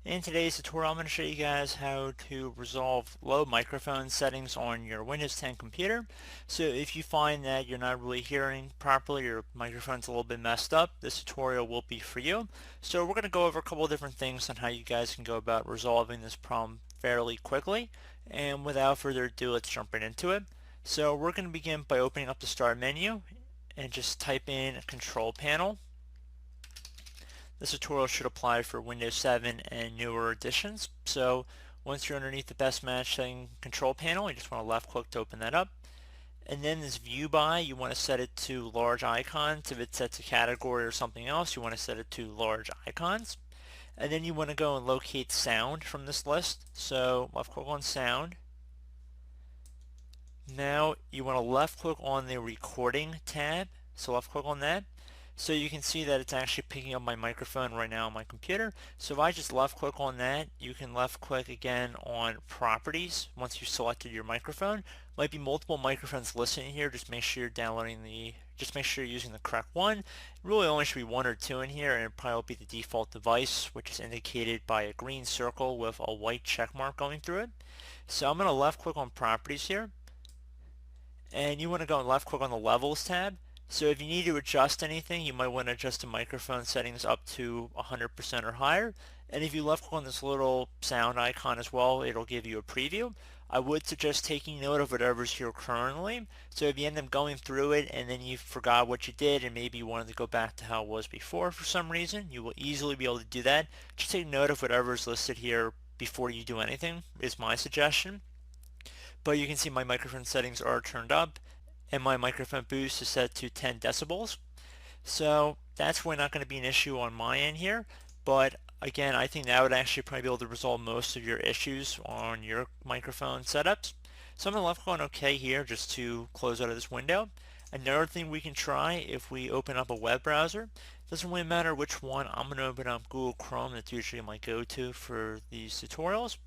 In today's tutorial, I'm going to show you guys how to resolve low microphone settings on your Windows 10 computer. So if you find that you're not really hearing properly, your microphone's a little bit messed up, this tutorial will be for you. So we're going to go over a couple of different things on how you guys can go about resolving this problem fairly quickly. And without further ado, let's jump right into it. So we're going to begin by opening up the Start menu and just type in Control Panel. This tutorial should apply for Windows 7 and newer editions. So once you're underneath the best match setting control panel, you just want to left click to open that up. And then this view by, you want to set it to large icons. If it's set to category or something else, you want to set it to large icons. And then you want to go and locate sound from this list. So left click on sound. Now you want to left click on the recording tab. So left click on that. So you can see that it's actually picking up my microphone right now on my computer. So if I just left click on that, you can left click again on properties once you've selected your microphone. Might be multiple microphones listening here. Just make sure you're using the correct one. It really only should be one or two in here, and it probably will be the default device, which is indicated by a green circle with a white check mark going through it. So I'm going to left click on properties here, and you want to go and left click on the levels tab. So if you need to adjust anything, you might want to adjust the microphone settings up to 100% or higher. And if you left click on this little sound icon as well, it'll give you a preview. I would suggest taking note of whatever's here currently. So if you end up going through it and then you forgot what you did and maybe you wanted to go back to how it was before for some reason, you will easily be able to do that. Just take note of whatever's listed here before you do anything is my suggestion. But you can see my microphone settings are turned up and my microphone boost is set to 10 decibels. So that's really not going to be an issue on my end here, but again, I think that would actually probably be able to resolve most of your issues on your microphone setups. So I'm going to left click on OK here just to close out of this window. Another thing we can try if we open up a web browser, doesn't really matter which one. I'm going to open up Google Chrome. That's usually my go-to for these tutorials.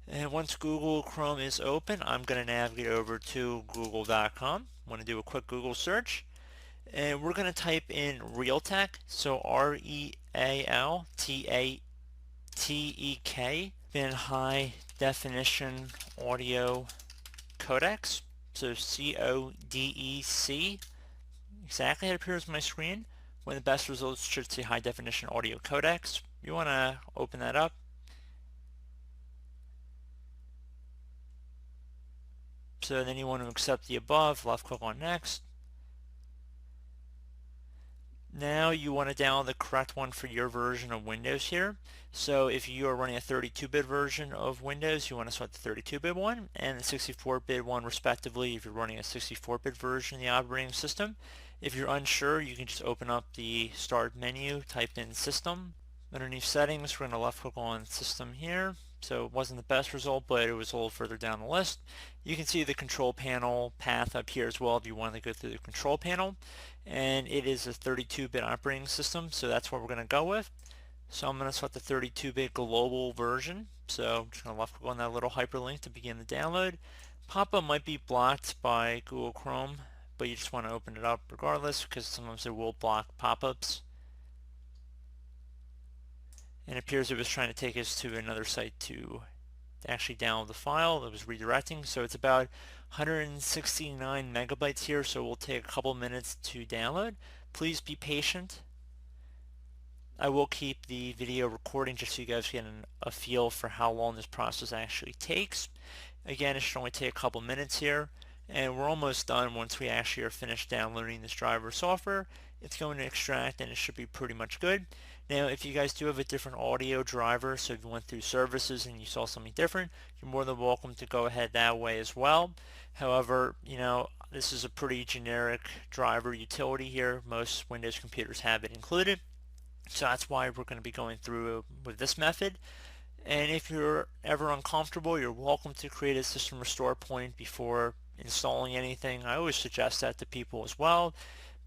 And once Google Chrome is open, I'm going to navigate over to google.com. I want to do a quick Google search. And we're going to type in Realtek, so REALTATEK, then high definition audio codecs, so CODEC. Exactly how it appears on my screen. One of the best results should say high definition audio codecs. You want to open that up. So then you want to accept the above, left click on next. Now you want to download the correct one for your version of Windows here. So if you are running a 32-bit version of Windows, you want to select the 32-bit one and the 64-bit one respectively if you're running a 64-bit version of the operating system. If you're unsure, you can just open up the Start menu, type in System. Underneath Settings, we're going to left click on System here. So it wasn't the best result, but it was a little further down the list. You can see the control panel path up here as well if you want to go through the control panel. And it is a 32-bit operating system, so that's what we're going to go with. So I'm going to select the 32-bit global version. So I'm just going to left click on that little hyperlink to begin the download. Pop-up might be blocked by Google Chrome, but you just want to open it up regardless because sometimes it will block pop-ups. And it appears it was trying to take us to another site to actually download the file. It was redirecting, so it's about 169 megabytes here, so it will take a couple minutes to download. Please be patient. I will keep the video recording just so you guys get a feel for how long this process actually takes. Again, it should only take a couple minutes here, and we're almost done. Once we actually are finished downloading this driver software, it's going to extract and it should be pretty much good. Now if you guys do have a different audio driver, so if you went through services and you saw something different, you're more than welcome to go ahead that way as well. However, this is a pretty generic driver utility here. Most Windows computers have it included, so that's why we're going to be going through with this method. And if you're ever uncomfortable, you're welcome to create a system restore point before installing anything. I always suggest that to people as well.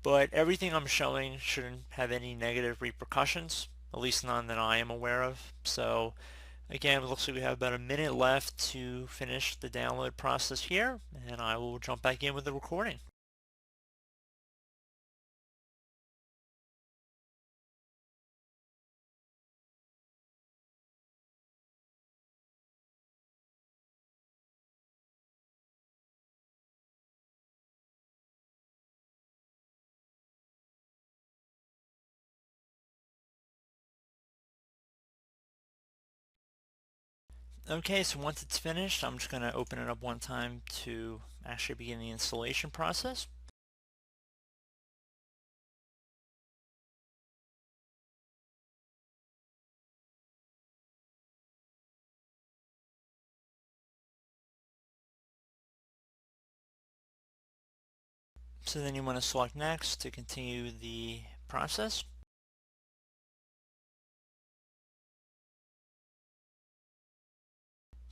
But everything I'm showing shouldn't have any negative repercussions, at least none that I am aware of. So again, it looks like we have about a minute left to finish the download process here, and I will jump back in with the recording. Okay, so once it's finished, I'm just going to open it up one time to actually begin the installation process. So then you want to select next to continue the process.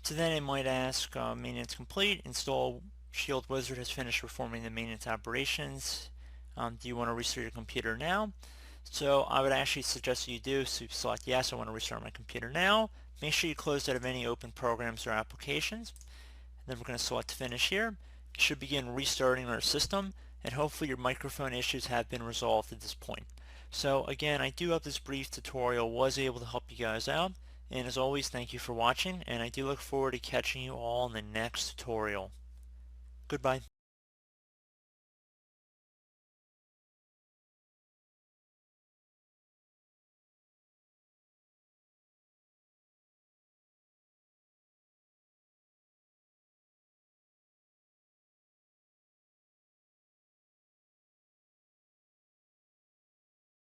So then it might ask maintenance complete, install Shield Wizard has finished performing the maintenance operations. Do you want to restart your computer now? So I would actually suggest you do. So you select yes, I want to restart my computer now. Make sure you close out of any open programs or applications. Then we're going to select finish here. It should begin restarting our system, and hopefully your microphone issues have been resolved at this point. So again, I do hope this brief tutorial was able to help you guys out, and as always, thank you for watching, and I do look forward to catching you all in the next tutorial. Goodbye.